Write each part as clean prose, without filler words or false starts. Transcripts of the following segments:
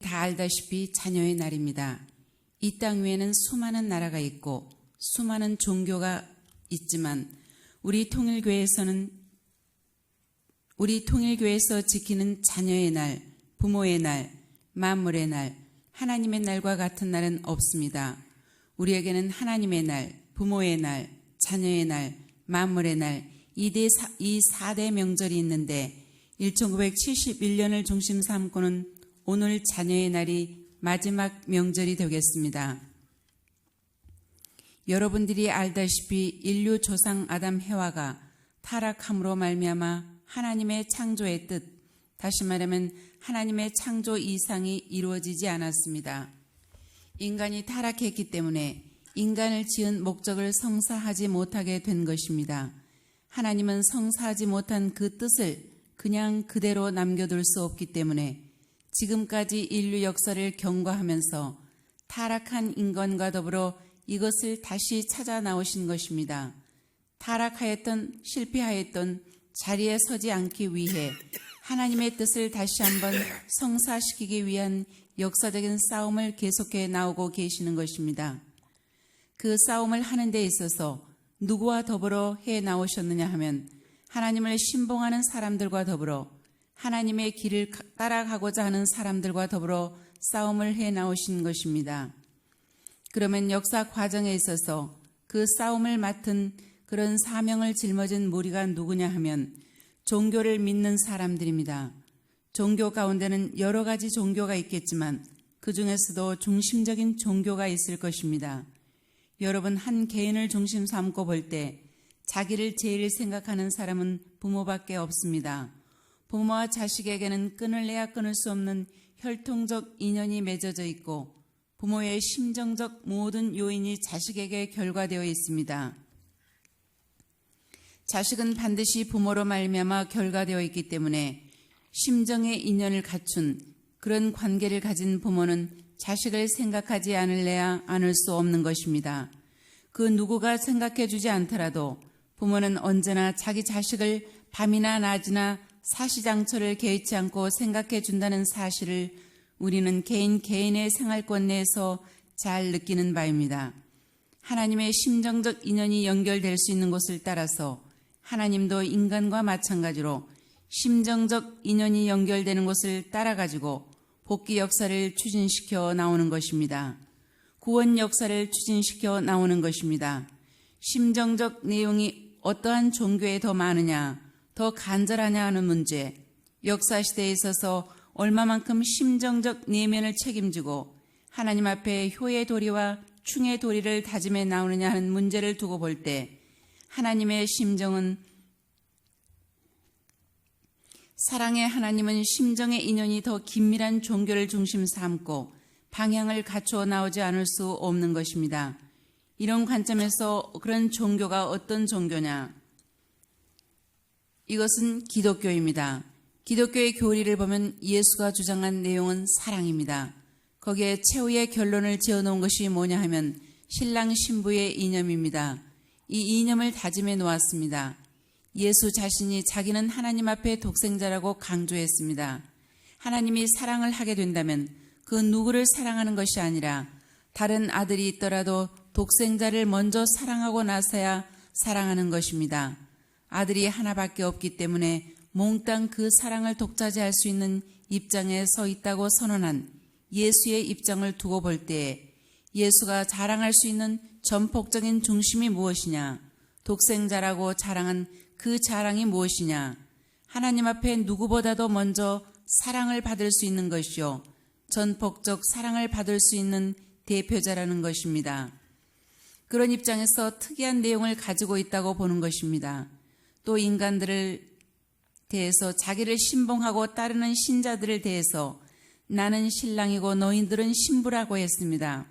다 알다시피 자녀의 날입니다. 이 땅 위에는 수많은 나라가 있고 수많은 종교가 있지만 우리 통일교회에서 지키는 자녀의 날, 부모의 날, 만물의 날, 하나님의 날과 같은 날은 없습니다. 우리에게는 하나님의 날, 부모의 날, 자녀의 날, 만물의 날, 이 4대 명절이 있는데 1971년을 중심 삼고는 오늘 자녀의 날이 마지막 명절이 되겠습니다. 여러분들이 알다시피 인류 조상 아담 해와가 타락함으로 말미암아 하나님의 창조의 뜻, 다시 말하면 하나님의 창조 이상이 이루어지지 않았습니다. 인간이 타락했기 때문에 인간을 지은 목적을 성사하지 못하게 된 것입니다. 하나님은 성사하지 못한 그 뜻을 그냥 그대로 남겨둘 수 없기 때문에 지금까지 인류 역사를 경과하면서 타락한 인간과 더불어 이것을 다시 찾아 나오신 것입니다. 타락하였던 실패하였던 자리에 서지 않기 위해 하나님의 뜻을 다시 한번 성사시키기 위한 역사적인 싸움을 계속해 나오고 계시는 것입니다. 그 싸움을 하는 데 있어서 누구와 더불어 해 나오셨느냐 하면 하나님을 신봉하는 사람들과 더불어 하나님의 길을 따라가고자 하는 사람들과 더불어 싸움을 해 나오신 것입니다. 그러면 역사 과정에 있어서 그 싸움을 맡은 그런 사명을 짊어진 무리가 누구냐 하면 종교를 믿는 사람들입니다. 종교 가운데는 여러 가지 종교가 있겠지만 그 중에서도 중심적인 종교가 있을 것입니다. 여러분, 한 개인을 중심 삼고 볼 때 자기를 제일 생각하는 사람은 부모밖에 없습니다. 부모와 자식에게는 끊을래야 끊을 수 없는 혈통적 인연이 맺어져 있고 부모의 심정적 모든 요인이 자식에게 결과되어 있습니다. 자식은 반드시 부모로 말미암아 결과되어 있기 때문에 심정의 인연을 갖춘 그런 관계를 가진 부모는 자식을 생각하지 않을래야 않을 수 없는 것입니다. 그 누구가 생각해 주지 않더라도 부모는 언제나 자기 자식을 밤이나 낮이나 사시장처를 개의치 않고 생각해 준다는 사실을 우리는 개인의 생활권 내에서 잘 느끼는 바입니다. 하나님의 심정적 인연이 연결될 수 있는 곳을 따라서 하나님도 인간과 마찬가지로 심정적 인연이 연결되는 곳을 따라가지고 복귀 역사를 추진시켜 나오는 것입니다. 구원 역사를 추진시켜 나오는 것입니다. 심정적 내용이 어떠한 종교에 더 많으냐, 더 간절하냐 하는 문제, 역사시대에 있어서 얼마만큼 심정적 내면을 책임지고 하나님 앞에 효의 도리와 충의 도리를 다짐해 나오느냐 하는 문제를 두고 볼 때 하나님의 심정은 사랑의 하나님은 심정의 인연이 더 긴밀한 종교를 중심 삼고 방향을 갖추어 나오지 않을 수 없는 것입니다. 이런 관점에서 그런 종교가 어떤 종교냐? 이것은 기독교입니다. 기독교의 교리를 보면 예수가 주장한 내용은 사랑입니다. 거기에 최후의 결론을 지어놓은 것이 뭐냐 하면 신랑 신부의 이념입니다. 이 이념을 다짐해 놓았습니다. 예수 자신이 자기는 하나님 앞에 독생자라고 강조했습니다. 하나님이 사랑을 하게 된다면 그 누구를 사랑하는 것이 아니라 다른 아들이 있더라도 독생자를 먼저 사랑하고 나서야 사랑하는 것입니다. 아들이 하나밖에 없기 때문에 몽땅 그 사랑을 독차지할 수 있는 입장에 서 있다고 선언한 예수의 입장을 두고 볼 때 예수가 자랑할 수 있는 전폭적인 중심이 무엇이냐? 독생자라고 자랑한 그 자랑이 무엇이냐? 하나님 앞에 누구보다도 먼저 사랑을 받을 수 있는 것이요. 전폭적 사랑을 받을 수 있는 대표자라는 것입니다. 그런 입장에서 특이한 내용을 가지고 있다고 보는 것입니다. 또 인간들을 대해서 자기를 신봉하고 따르는 신자들을 대해서 나는 신랑이고 너희들은 신부라고 했습니다.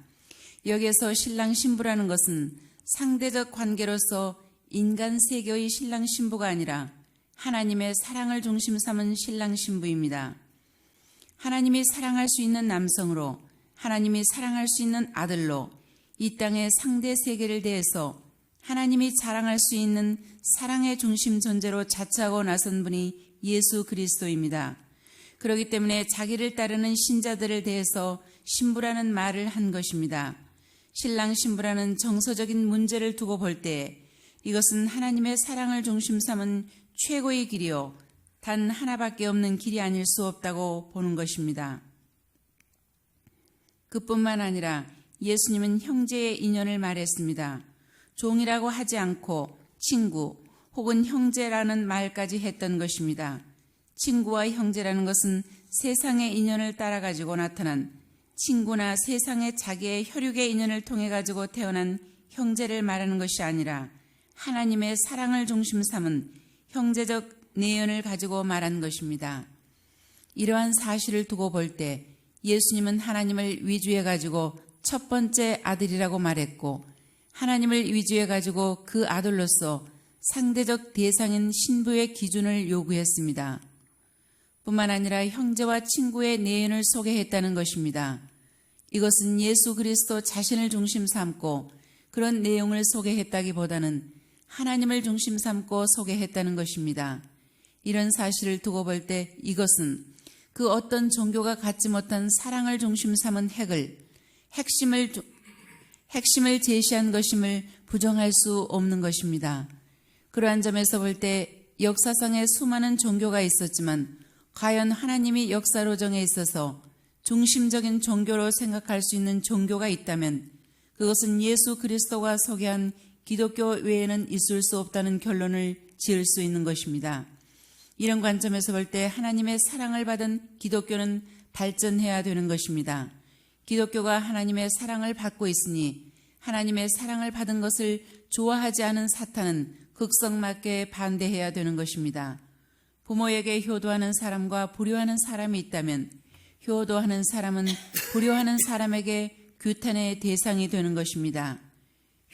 여기에서 신랑 신부라는 것은 상대적 관계로서 인간 세계의 신랑 신부가 아니라 하나님의 사랑을 중심 삼은 신랑 신부입니다. 하나님이 사랑할 수 있는 남성으로 하나님이 사랑할 수 있는 아들로 이 땅의 상대 세계를 대해서 하나님이 자랑할 수 있는 사랑의 중심 존재로 자처하고 나선 분이 예수 그리스도입니다. 그렇기 때문에 자기를 따르는 신자들에 대해서 신부라는 말을 한 것입니다. 신랑 신부라는 정서적인 문제를 두고 볼 때 이것은 하나님의 사랑을 중심 삼은 최고의 길이요, 단 하나밖에 없는 길이 아닐 수 없다고 보는 것입니다. 그뿐만 아니라 예수님은 형제의 인연을 말했습니다. 종이라고 하지 않고 친구 혹은 형제라는 말까지 했던 것입니다. 친구와 형제라는 것은 세상의 인연을 따라 가지고 나타난, 친구나 세상의 자기의 혈육의 인연을 통해 가지고 태어난 형제를 말하는 것이 아니라 하나님의 사랑을 중심 삼은 형제적 내연을 가지고 말한 것입니다. 이러한 사실을 두고 볼 때 예수님은 하나님을 위주해 가지고 첫 번째 아들이라고 말했고, 하나님을 위주해 가지고 그 아들로서 상대적 대상인 신부의 기준을 요구했습니다. 뿐만 아니라 형제와 친구의 내연을 소개했다는 것입니다. 이것은 예수 그리스도 자신을 중심 삼고 그런 내용을 소개했다기보다는 하나님을 중심 삼고 소개했다는 것입니다. 이런 사실을 두고 볼 때 이것은 그 어떤 종교가 갖지 못한 사랑을 중심 삼은 핵심을 제시한 것임을 부정할 수 없는 것입니다. 그러한 점에서 볼 때 역사상에 수많은 종교가 있었지만 과연 하나님이 역사로 정해 있어서 중심적인 종교로 생각할 수 있는 종교가 있다면 그것은 예수 그리스도가 소개한 기독교 외에는 있을 수 없다는 결론을 지을 수 있는 것입니다. 이런 관점에서 볼 때 하나님의 사랑을 받은 기독교는 발전해야 되는 것입니다. 기독교가 하나님의 사랑을 받고 있으니 하나님의 사랑을 받은 것을 좋아하지 않은 사탄은 극성맞게 반대해야 되는 것입니다. 부모에게 효도하는 사람과 불효하는 사람이 있다면 효도하는 사람은 불효하는 사람에게 규탄의 대상이 되는 것입니다.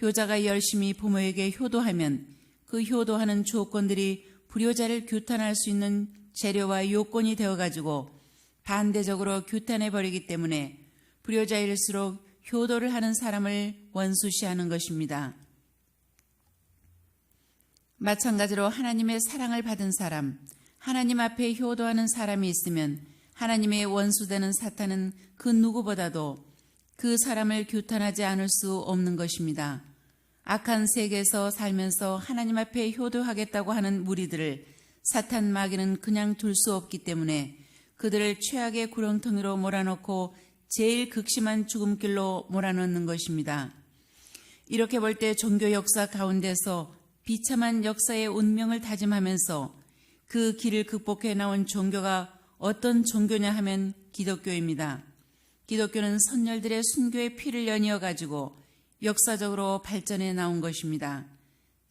효자가 열심히 부모에게 효도하면 그 효도하는 조건들이 불효자를 규탄할 수 있는 재료와 요건이 되어가지고 반대적으로 규탄해버리기 때문에 불효자일수록 효도를 하는 사람을 원수시하는 것입니다. 마찬가지로 하나님의 사랑을 받은 사람, 하나님 앞에 효도하는 사람이 있으면 하나님의 원수되는 사탄은 그 누구보다도 그 사람을 규탄하지 않을 수 없는 것입니다. 악한 세계에서 살면서 하나님 앞에 효도하겠다고 하는 무리들을 사탄 마귀는 그냥 둘 수 없기 때문에 그들을 최악의 구렁텅이로 몰아넣고 제일 극심한 죽음길로 몰아넣는 것입니다. 이렇게 볼 때 종교 역사 가운데서 비참한 역사의 운명을 다짐하면서 그 길을 극복해 나온 종교가 어떤 종교냐 하면 기독교입니다. 기독교는 선열들의 순교의 피를 연이어 가지고 역사적으로 발전해 나온 것입니다.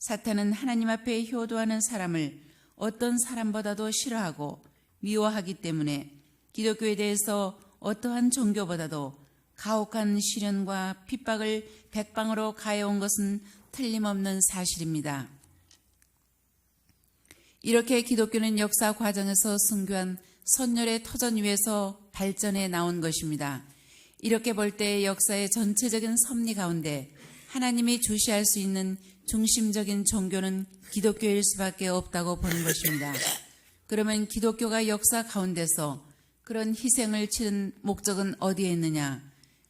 사탄은 하나님 앞에 효도하는 사람을 어떤 사람보다도 싫어하고 미워하기 때문에 기독교에 대해서 어떠한 종교보다도 가혹한 시련과 핍박을 백방으로 가해온 것은 틀림없는 사실입니다. 이렇게 기독교는 역사 과정에서 순교한 선열의 터전 위에서 발전해 나온 것입니다. 이렇게 볼 때 역사의 전체적인 섭리 가운데 하나님이 주시할 수 있는 중심적인 종교는 기독교일 수밖에 없다고 보는 것입니다. 그러면 기독교가 역사 가운데서 그런 희생을 치른 목적은 어디에 있느냐?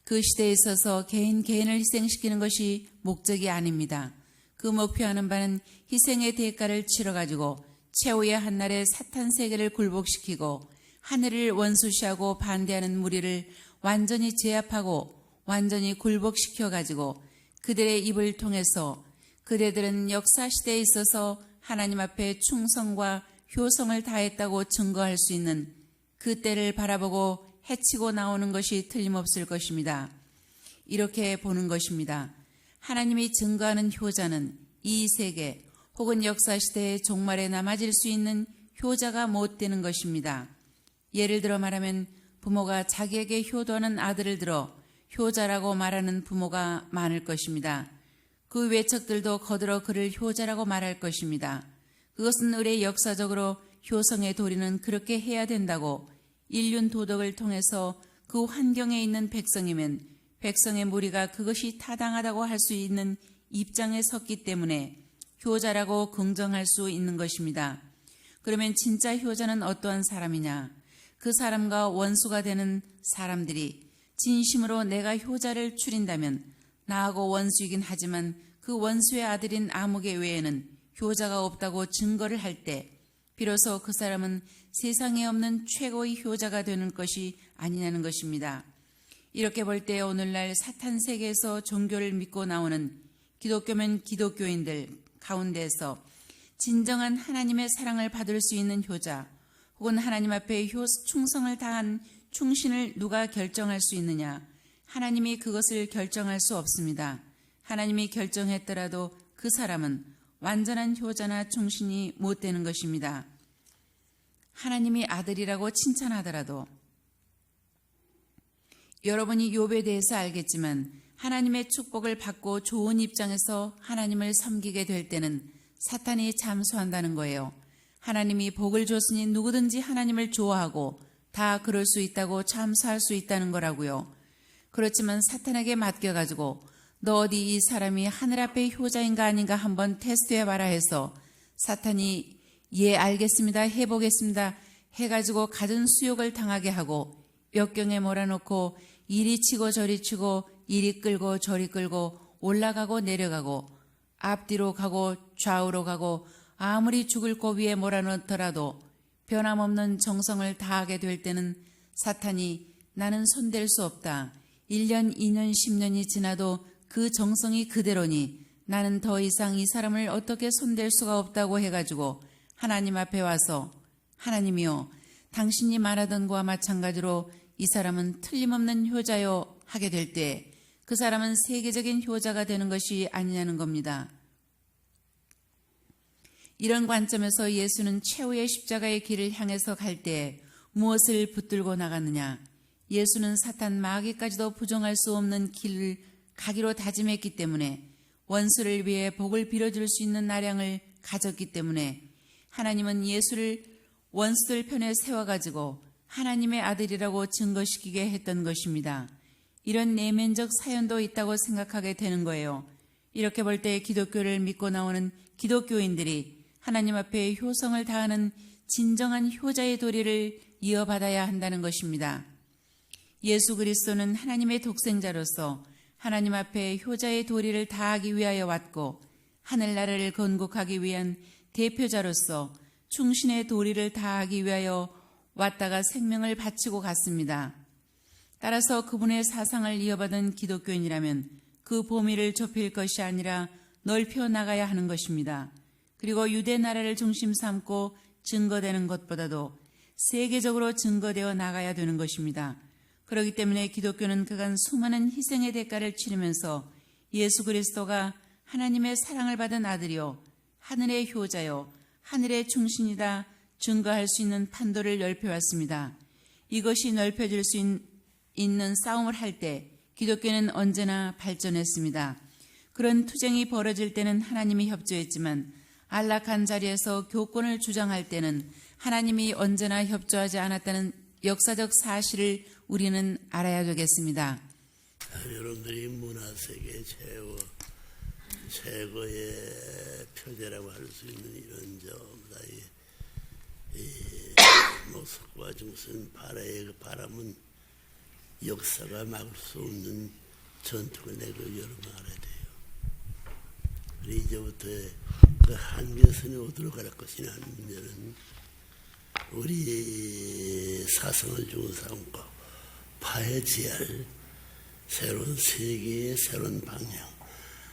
그 시대에 있어서 개인을 희생시키는 것이 목적이 아닙니다. 그 목표하는 바는 희생의 대가를 치러가지고 최후의 한날에 사탄 세계를 굴복시키고 하늘을 원수시하고 반대하는 무리를 완전히 제압하고 완전히 굴복시켜가지고 그들의 입을 통해서 그대들은 역사시대에 있어서 하나님 앞에 충성과 효성을 다했다고 증거할 수 있는 그 때를 바라보고 해치고 나오는 것이 틀림없을 것입니다. 이렇게 보는 것입니다. 하나님이 증거하는 효자는 이 세계 혹은 역사시대의 종말에 남아질 수 있는 효자가 못 되는 것입니다. 예를 들어 말하면 부모가 자기에게 효도하는 아들을 들어 효자라고 말하는 부모가 많을 것입니다. 그 외척들도 거들어 그를 효자라고 말할 것입니다. 그것은 의례 역사적으로 효성의 도리는 그렇게 해야 된다고 인륜 도덕을 통해서 그 환경에 있는 백성이면 백성의 무리가 그것이 타당하다고 할 수 있는 입장에 섰기 때문에 효자라고 긍정할 수 있는 것입니다. 그러면 진짜 효자는 어떠한 사람이냐? 그 사람과 원수가 되는 사람들이 진심으로 내가 효자를 추린다면 나하고 원수이긴 하지만 그 원수의 아들인 아무개 외에는 효자가 없다고 증거를 할 때 비로소 그 사람은 세상에 없는 최고의 효자가 되는 것이 아니냐는 것입니다. 이렇게 볼 때 오늘날 사탄 세계에서 종교를 믿고 나오는 기독교면 기독교인들 가운데서 진정한 하나님의 사랑을 받을 수 있는 효자 혹은 하나님 앞에 충성을 다한 충신을 누가 결정할 수 있느냐? 하나님이 그것을 결정할 수 없습니다. 하나님이 결정했더라도 그 사람은 완전한 효자나 충신이 못 되는 것입니다. 하나님이 아들이라고 칭찬하더라도 여러분이 욥에 대해서 알겠지만 하나님의 축복을 받고 좋은 입장에서 하나님을 섬기게 될 때는 사탄이 잠수한다는 거예요. 하나님이 복을 줬으니 누구든지 하나님을 좋아하고 다 그럴 수 있다고 잠수할 수 있다는 거라고요. 그렇지만 사탄에게 맡겨가지고 너 어디 이 사람이 하늘 앞에 효자인가 아닌가 한번 테스트해봐라 해서 사탄이 예 알겠습니다 해보겠습니다 해가지고 갖은 수욕을 당하게 하고 역경에 몰아놓고 이리 치고 저리 치고 이리 끌고 저리 끌고 올라가고 내려가고 앞뒤로 가고 좌우로 가고 아무리 죽을 고비에 몰아넣더라도 변함없는 정성을 다하게 될 때는 사탄이 나는 손댈 수 없다. 1년, 2년, 10년이 지나도 그 정성이 그대로니 나는 더 이상 이 사람을 어떻게 손댈 수가 없다고 해가지고 하나님 앞에 와서 하나님이요 당신이 말하던 것과 마찬가지로 이 사람은 틀림없는 효자요 하게 될 때 그 사람은 세계적인 효자가 되는 것이 아니냐는 겁니다. 이런 관점에서 예수는 최후의 십자가의 길을 향해서 갈 때 무엇을 붙들고 나갔느냐? 예수는 사탄 마귀까지도 부정할 수 없는 길을 가기로 다짐했기 때문에 원수를 위해 복을 빌어줄 수 있는 나량을 가졌기 때문에 하나님은 예수를 원수들 편에 세워가지고 하나님의 아들이라고 증거시키게 했던 것입니다. 이런 내면적 사연도 있다고 생각하게 되는 거예요. 이렇게 볼 때 기독교를 믿고 나오는 기독교인들이 하나님 앞에 효성을 다하는 진정한 효자의 도리를 이어받아야 한다는 것입니다. 예수 그리스도는 하나님의 독생자로서 하나님 앞에 효자의 도리를 다하기 위하여 왔고 하늘나라를 건국하기 위한 대표자로서 충신의 도리를 다하기 위하여 왔다가 생명을 바치고 갔습니다. 따라서 그분의 사상을 이어받은 기독교인이라면 그 범위를 좁힐 것이 아니라 넓혀 나가야 하는 것입니다. 그리고 유대 나라를 중심 삼고 증거되는 것보다도 세계적으로 증거되어 나가야 되는 것입니다. 그렇기 때문에 기독교는 그간 수많은 희생의 대가를 치르면서 예수 그리스도가 하나님의 사랑을 받은 아들이요 하늘의 효자요 하늘의 충신이다 증거할 수 있는 판도를 넓혀왔습니다. 이것이 넓혀질 수 있는 싸움을 할 때 기독교는 언제나 발전했습니다. 그런 투쟁이 벌어질 때는 하나님이 협조했지만 안락한 자리에서 교권을 주장할 때는 하나님이 언제나 협조하지 않았다는 역사적 사실을 우리는 알아야 되겠습니다. 여러분들이 문화세계 최고의 표제라고 할 수 있는 이런 모습과 중심 바람은 역사가 막을 수 없는 전투가 내고 여러분 알아야 돼요. 그리고 이제부터 그 한계선에 어디로 갈 것이냐 하는 문제는 우리 사성을 주고 삼고 파헤쳐야 할 새로운 세계의 새로운 방향,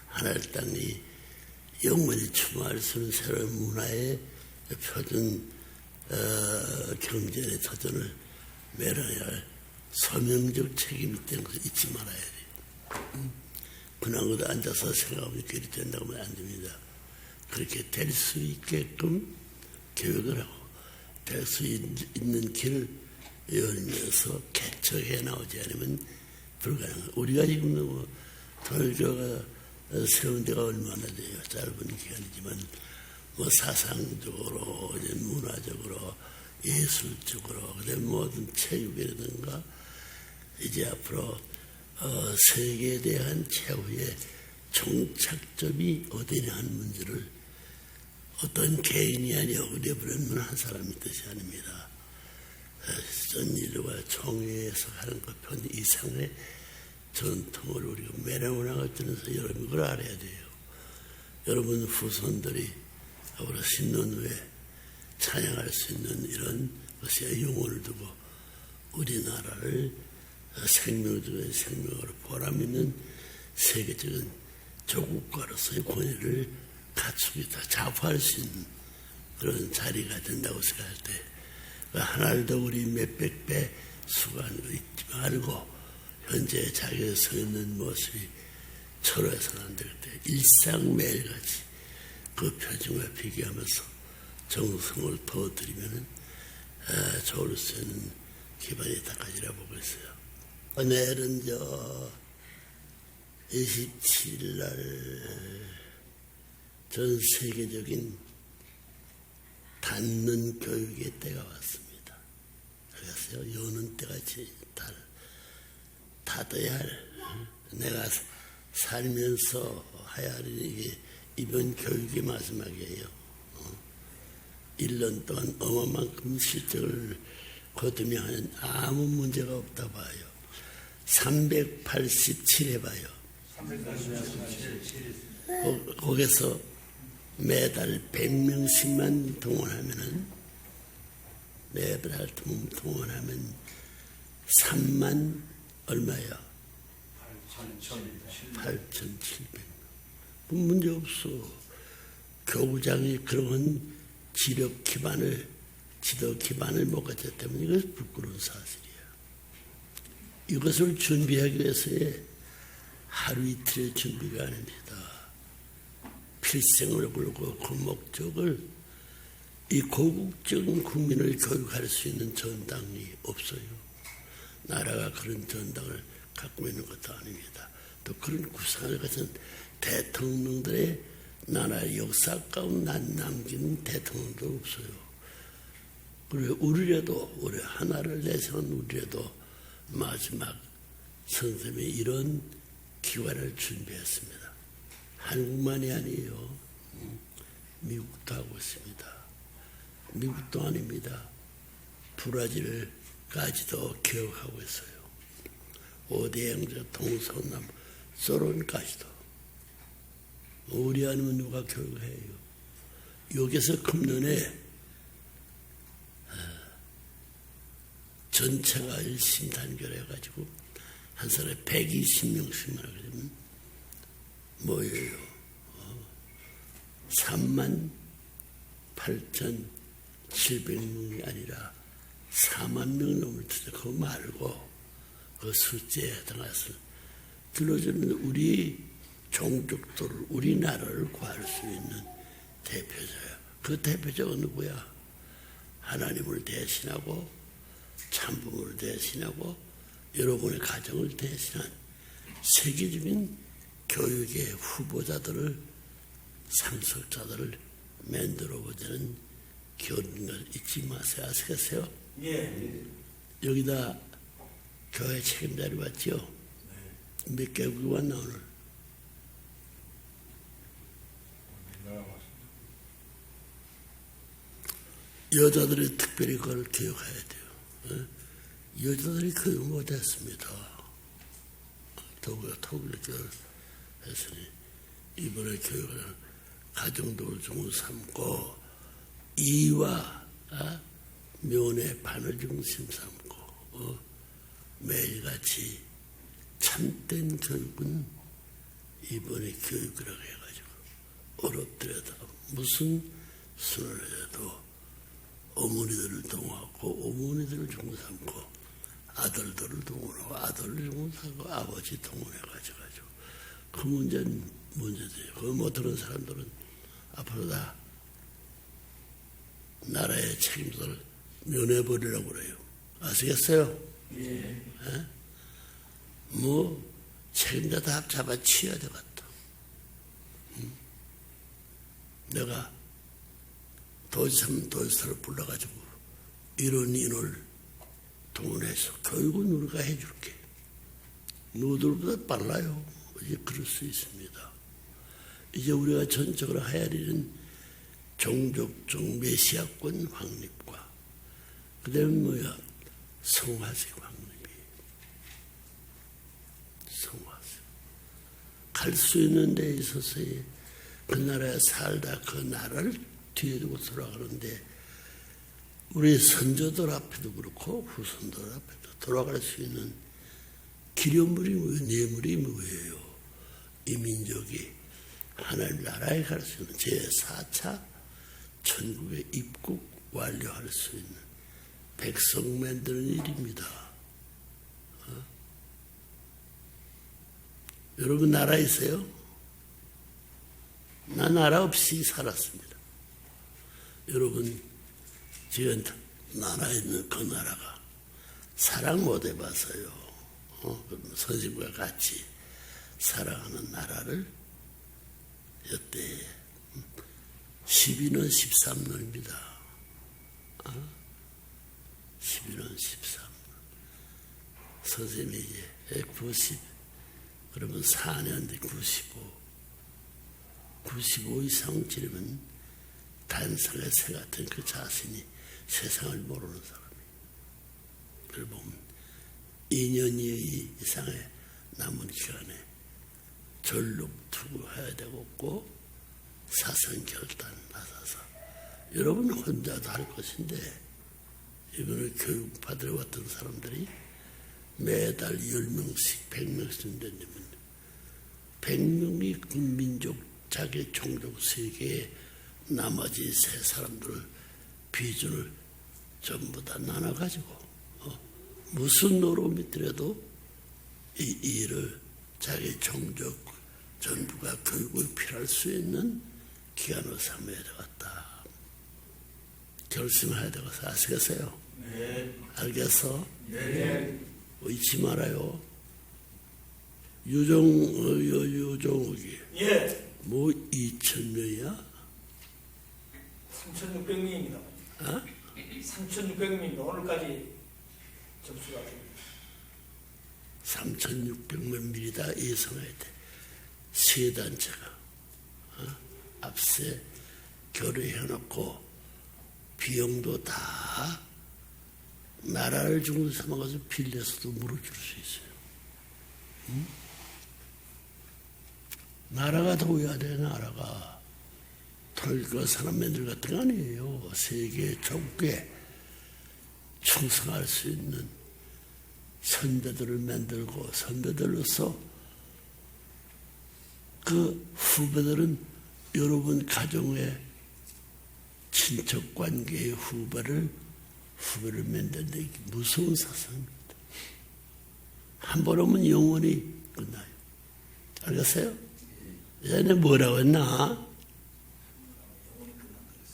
하늘 땅이 영원히 추모할 수 있는 새로운 문화의 표준 경제의 도전을 매려야 할 소명적 책임이 있다는 것을 잊지 말아야 돼요. 그냥 어디 앉아서 생각하면 그리 된다고 하면 안 됩니다. 그렇게 될 수 있게끔 계획을 하고 될 수 있는 길을 열면서 개척해 나오지 않으면 불가능해요. 우리가 지금 통일교가 세운 데가 얼마나 돼요. 짧은 기간이지만 사상적으로 문화적으로 예술적으로 그다음에 모든 체육이라든가 이제 앞으로 세계에 대한 최후의 종착점이 어디냐 하는 문제를 어떤 개인이 아니고 내버려면 한 사람이 뜻이 아닙니다. 전일과 총회에서 하는 것 편 이상의 전통을 우리가 매너문화가 뜨면서 여러분 그걸 알아야 돼요. 여러분 후손들이 앞으로 10년 후에 찬양할 수 있는 이런 것에 영혼을 두고 우리나라를 생명 중에 생명으로 보람있는 세계적인 조국가로서의 권위를 갖추기 다 자부할 수 있는 그런 자리가 된다고 생각할 때 하나를 더 우리 몇백 배 수고하는 거 잊지 말고 현재 자기가 서 있는 모습이 초라해서는 안 될 때 일상 매일같이 그 표정과 비교하면서 정성을 더 드리면은 좋을 수 있는 기반이 닦아지라 보고 있어요. 내일은 27일 날 전 세계적인 닫는 교육의 때가 왔습니다. 그래서 여는 때같이 닫아야 할 내가 살면서 해야 할 이게 이번 교육이 마지막이에요. 1년 동안 어마만큼 실적을 거두며 하는 아무 문제가 없다 봐요. 387 해봐요. 거기서 매달 100명씩만 동원하면은 매달 동원하면 3만 얼마야? 8,700명. 문제 없어. 교구장이 그런 지도 기반을 못 가졌기 때문에 이것은 부끄러운 사실이야. 이것을 준비하기 위해서의 하루 이틀의 준비가 아닙니다. 필생을 걸고 그 목적을 이 고국적인 국민을 교육할 수 있는 전당이 없어요. 나라가 그런 전당을 갖고 있는 것도 아닙니다. 또 그런 구상을 가진 대통령들의 나라의 역사 가운데 남기는 대통령도 없어요. 그리고 우리라도 우리 하나를 내세운 우리라도 마지막 선생님이 이런 기관을 준비했습니다. 한국만이 아니에요. 미국도 하고 있습니다. 미국도 아닙니다. 브라질까지도 교육하고 있어요. 5대 형제 동서남 소련까지도. 우리 아니면 누가 교육해요? 여기서 금년에 전체가 일심단결해가지고 한 사람에 120명씩만 하게 되면 뭐예요? 38,700명이 아니라 4만 명 넘을 텐데 그거 말고 그 숫자에 해당해서 들어주는 우리 종족들을 우리나라를 구할 수 있는 대표자야. 그 대표자가 누구야? 하나님을 대신하고 참부모를 대신하고 여러분의 가정을 대신한 세계적인 교육의 후보자들을 상속자들을 만들어보자는 교훈을 잊지 마세요. 아시겠어요? 예. 여기다 교회 책임자리 왔죠? 네. 몇 개국이 왔나 오늘? 여자들이 특별히 그걸 교육해야 돼요. 여자들이 교육 못했습니다. 독일 교육을 했으니 이번에 교육을 가정도를 중을 삼고 이와 면의 반을 중심 삼고 매일같이 참된 교육은 이번에 교육이라고 해가지고 어렵더라도 무슨 수련을 해도 어머니들을 동하고 어머니들을 중심 삼고 아들들을 동원하고 아들을 중심 삼고 아버지 동원해가지고 그 문제는 문제돼요. 그걸 못 들은 사람들은 앞으로 다 나라의 책임들을 면해버리라고 그래요. 아시겠어요? 예. 뭐 책임자 다 잡아치워야 되겠다. 내가 도지사를 불러가지고 이런 인을 동원해서 교육은 우리가 해줄게. 너들보다 빨라요. 이제 그럴 수 있습니다. 이제 우리가 전적으로 해야 할 일은 종족적 메시아권 확립과 그 다음에 뭐야? 성화세 광림이 성화세 갈 수 있는 데 있어서의 그 나라에 살다 그 나라를 뒤에 두고 돌아가는데 우리 선조들 앞에도 그렇고 후손들 앞에도 돌아갈 수 있는 기념물이 뭐예요? 뇌물이 뭐예요? 이 민족이 하나님 나라에 갈 수 있는 제4차 천국에 입국 완료할 수 있는 백성 만드는 일입니다. 여러분 나라 있어요? 나 나라 없이 살았습니다. 여러분 지금 나라에 있는 그 나라가 사랑 못 해봐서요. 선생님과 같이 사랑하는 나라를 이때 12년 13년입니다. 12년 13년. 선생님이 이제 90, 그러면 4년 뒤 95 이상 지르면 단상의 새 같은 그 자신이 세상을 모르는 사람이에요. 그걸 보면 2년 이상의 남은 기간에 전력 투구해야 되고 사선결단 나서서 여러분 혼자도 할 것인데 이번에 교육받으러 왔던 사람들이 매달 10명씩 100명씩 된다면 100명이 국민족 자기 종족 세계에 나머지 세 사람들을 비준을 전부 다 나눠가지고 무슨 노름이 있더라도 이 일을 자기 종족 전부가 교육을 필요할 수 있는 기간으로 삼아야 되겠다. 결심해야 되겠어. 아시겠어요? 네. 알겠어? 네. 잊지 말아요. 유종욱이 예. 뭐 2,000명이야? 3,600명입니다. 3,600명입니다. 오늘까지 접수가 됩니다. 3,600만 미리다 예상해야 돼. 세 단체가 앞세 결의해놓고 비용도 다 나라를 중으로 삼아가지고 빌려서도 물어줄 수 있어요. 응? 나라가 도와야 돼. 나라가 털과 사람 만들 같은 거 아니에요. 세계 좁게 충성할 수 있는 선배들을 만들고 선배들로서 그 후배들은 여러분 가정의 친척 관계의 후배를 만드는데 무서운 사상입니다. 한 번 오면 영원히 끝나요. 알겠어요? 얘네 뭐라고 했나?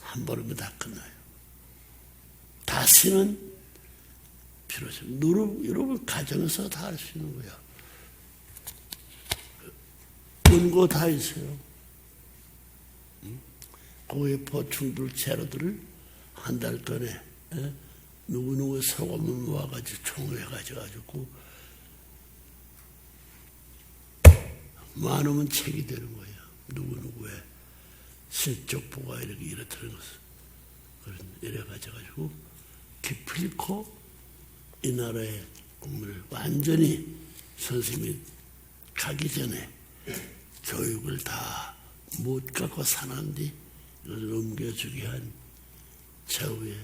한 번 오면 다 끝나요. 다시는 필요 없어요. 여러분 가정에서 다 할 수 있는 거야. 원고 다 있어요. 거기에 보충들 재료들을 한 달 전에 누구누구 소금을 모아가지고 총회해가지고 많으면 책이 되는 거야. 누구누구의 실적 보가 이렇다는 것을 이래가지고 기필코 이 나라의 국민을 완전히 선생님이 가기 전에 교육을 다 못 갖고 사는데 이걸 넘겨주게 한 최후의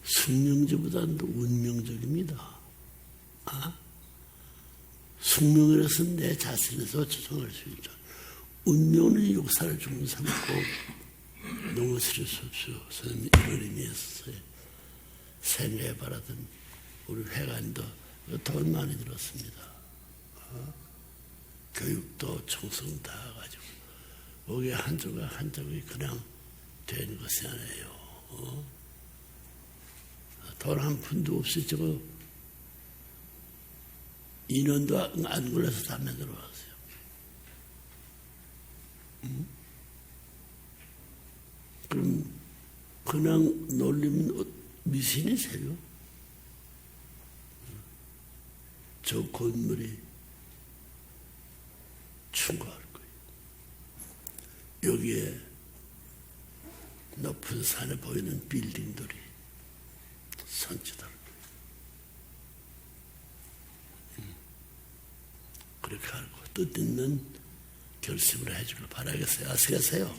숙명제보다는 더 운명적입니다. 숙명이라서 내 자신에서 조성할 수 있죠. 운명은 역사를 주문 삼고 넘어뜨릴 수 없어요. 선생님이 이런 의미였어요. 생애에 바라던 우리 회관도 돈 많이 들었습니다. 교육도 청성 다 가지고 거기에 한 조각이 그냥 되는 것이 아니에요. 돈 한 푼도 없이 저거 인원도 안 걸려서 다 만들어 왔어요. 그럼 그냥 놀리면 미신이세요? 저 건물이 충고할 거예요. 여기에 높은 산에 보이는 빌딩들이 선취될 거예요. 이렇게 하고 뜻 있는 결심을 해주길 바라겠어요. 아시겠어요?